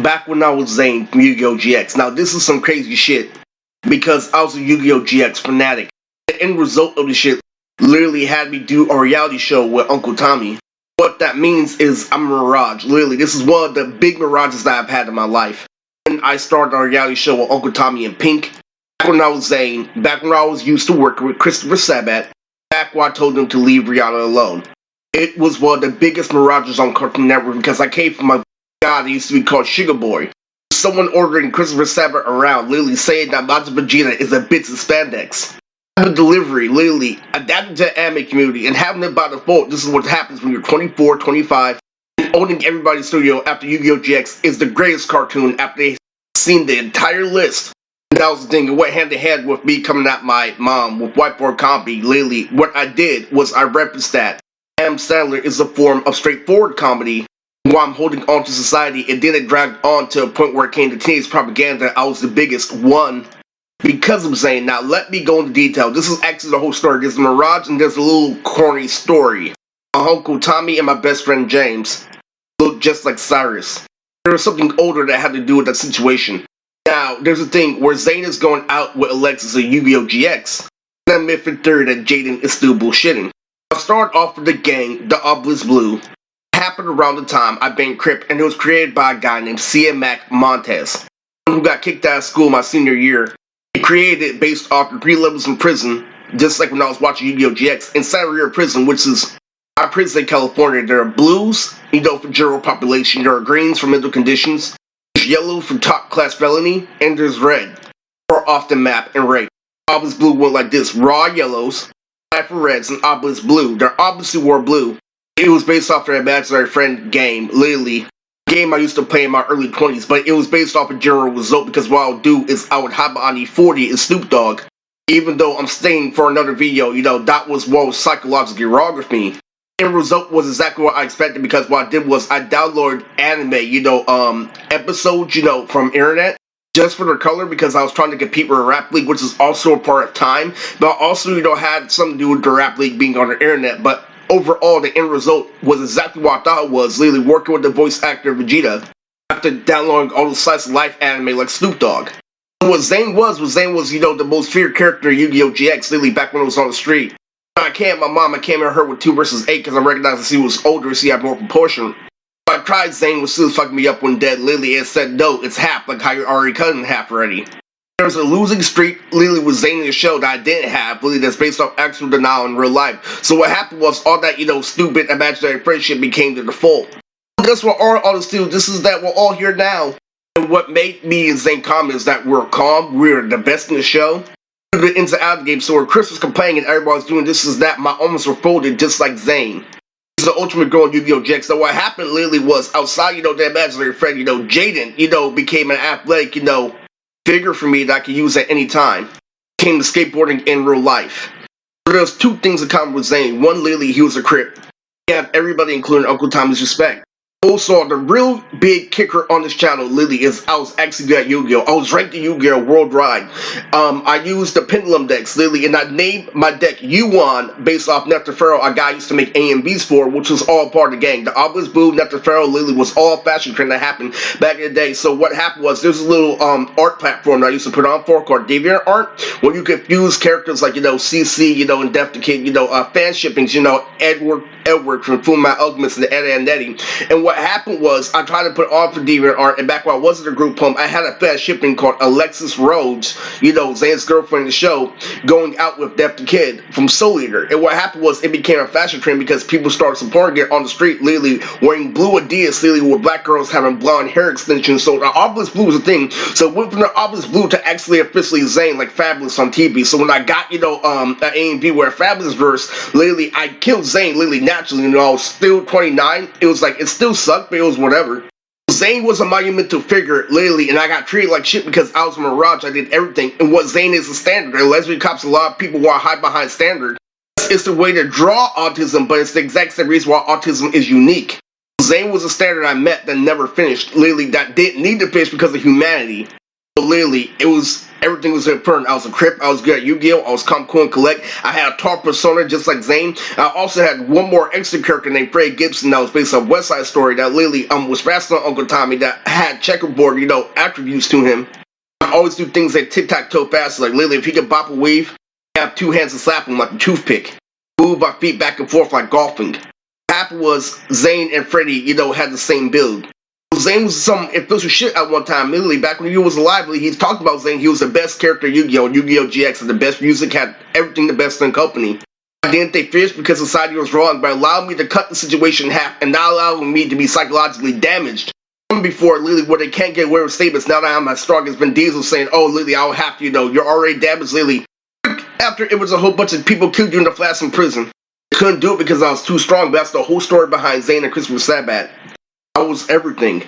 back when I was Zane from Yu-Gi-Oh! GX. Now this is some crazy shit, because I was a Yu-Gi-Oh! GX fanatic. The end result of the shit literally had me do a reality show with Uncle Tommy. What that means is I'm a mirage. Literally, this is one of the big mirages that I've had in my life. When I started a reality show with Uncle Tommy and Pink, back when I was Zane, back when I was used to working with Christopher Sabat, back when I told him to leave Rihanna alone. It was one of the biggest mirages on Cartoon Network because I came from a guy that used to be called Sugar Boy. Someone ordering Christopher Sabat around, literally saying that Majin Vegeta is a bits of spandex. The delivery, literally, adapting to the anime community and having it by default. This is what happens when you're 24, 25, and owning everybody's studio after Yu-Gi-Oh! GX is the greatest cartoon after they've seen the entire list. And that was the thing, it went hand in hand with me coming at my mom with Whiteboard Comedy. Literally, what I did was I referenced that Adam Sandler is a form of straightforward comedy. While I'm holding on to society, it didn't drag on to a point where it came to teenage propaganda. I was the biggest one because of Zane. Now let me go into detail. This is actually the whole story. There's a mirage and there's a little corny story. My uncle Tommy and my best friend James look just like Cyrus. There was something older that had to do with that situation. Now, there's a thing where Zane is going out with Alexis at Yu-Gi-Oh! GX. And I'm in theory that Jaden is still bullshitting. I'll start off with the gang, the Obelisk Blue. It happened around the time I banned Crip, and it was created by a guy named C.M. Mac Montez, who got kicked out of school my senior year. He created it based off the 3 levels in prison, just like when I was watching Yu-Gi-Oh! GX. In Santa Maria Prison, which is our prison in California, there are blues, for general population. There are greens for mental conditions. There's yellow for top class felony, and there's red for off the map and rape. Obelisk Blue went like this: raw yellows, black for reds, and Obelisk Blue. They're obviously wore blue. It was based off their imaginary friend game, literally. Game I used to play in my early 20s, but it was based off a general result because what I would do is I would hop on E40 and Snoop Dogg. Even though I'm staying for another video, that was what was psychologically wrong with me. The result was exactly what I expected because what I did was I downloaded anime, episodes, from internet just for their color because I was trying to compete with a rap league, which is also a part of time, but also, had something to do with the rap league being on the internet, but overall, the end result was exactly what I thought it was, literally working with the voice actor Vegeta after downloading all the slice of life anime like Snoop Dogg. And what Zane was, the most feared character in Yu-Gi-Oh! GX, literally back when it was on the street. I came at her with 2 versus 8 because I recognized that she was older and she had more proportion. But I tried Zane was still fucking me up when dead, literally, and said no, it's half, like how you already cut it in half already. There was a losing streak, literally, with Zane in the show that I didn't have, literally, that's based off actual denial in real life. So what happened was all that, stupid imaginary friendship became the default. That's what all this do. This is that we're all here now. And what made me and Zane calm is that we're calm, we're the best in the show. We're the ins and out of the game, so when Chris was complaining and everybody was doing this is that, my arms were folded just like Zane. This is the ultimate girl in Yu-Gi-Oh! GX. So what happened literally was outside, the imaginary friend, Jaden, became an athletic, figure for me that I could use at any time. Came to skateboarding in real life. There's 2 things in common with Zane. One, literally, he was a Crip. He had everybody, including Uncle Tommy's respect. Also, the real big kicker on this channel, Lily, is I was actually good at Yu-Gi-Oh! I was ranked in Yu-Gi-Oh! Worldwide. I used the Pendulum decks, Lily, and I named my deck Yuan based off Nectarpharo, a guy I used to make A and Bs for, which was all part of the gang. The Obelisk Blue, Nectarpharo, Lily was all fashion trend that happened back in the day. So what happened was there's a little art platform that I used to put on for called DeviantArt, where you could fuse characters like, CC, and Def the Kid, fan shippings, Edward from Fullmetal Alchemist and the Ed and Nettie. And what happened was I tried to put on for DeviantArt, and back when I wasn't a group home, I had a fast shipping called Alexis Rhodes, Zane's girlfriend in the show, going out with Def the Kid from Soul Eater. And what happened was it became a fashion trend because people started supporting it on the street, literally wearing blue Adidas, literally with black girls having blonde hair extensions. So the Obelisk Blue was a thing. So it went from the Obelisk Blue to actually officially Zane, like Fabulous on TV. So when I got, an A and B where Fabulous verse, literally I killed Zane, literally naturally, I was still 29. It was like, it still sucked, but it was whatever. Zane was a monumental figure, literally, and I got treated like shit because I was a mirage. I did everything. And what Zane is a standard. And lesbian cops, a lot of people want to hide behind standard. It's the way to draw autism, but it's the exact same reason why autism is unique. Zane was a standard I met that never finished, literally, that didn't need to finish because of humanity. literally, everything was important. I was a Crip, I was good at Yu-Gi-Oh!, I was calm, cool, and collect. I had a tall persona just like Zane. I also had one more extra character named Fred Gibson that was based on West Side Story that literally was faster than Uncle Tommy, that had checkerboard, attributes to him. I always do things like tic-tac-toe fast, like literally if he could bop a wave, I have two hands to slap him like a toothpick. Move my feet back and forth like golfing. What happened was Zane and Freddy, had the same build. Zane was some official shit at one time. Literally, back when he was alive, he talked about Zane. He was the best character in Yu-Gi-Oh! Yu-Gi-Oh! GX had the best music, had everything the best in company. I didn't think fierce because society was wrong, but allowed me to cut the situation in half and not allowing me to be psychologically damaged. Before, literally, where they can't get away with statements, now that I'm as strong as Vin Diesel saying, oh, literally, I'll have to, you're already damaged, literally. After it was a whole bunch of people killed you in the flats in prison. I couldn't do it because I was too strong, but that's the whole story behind Zane and Christopher Sabat. I was everything.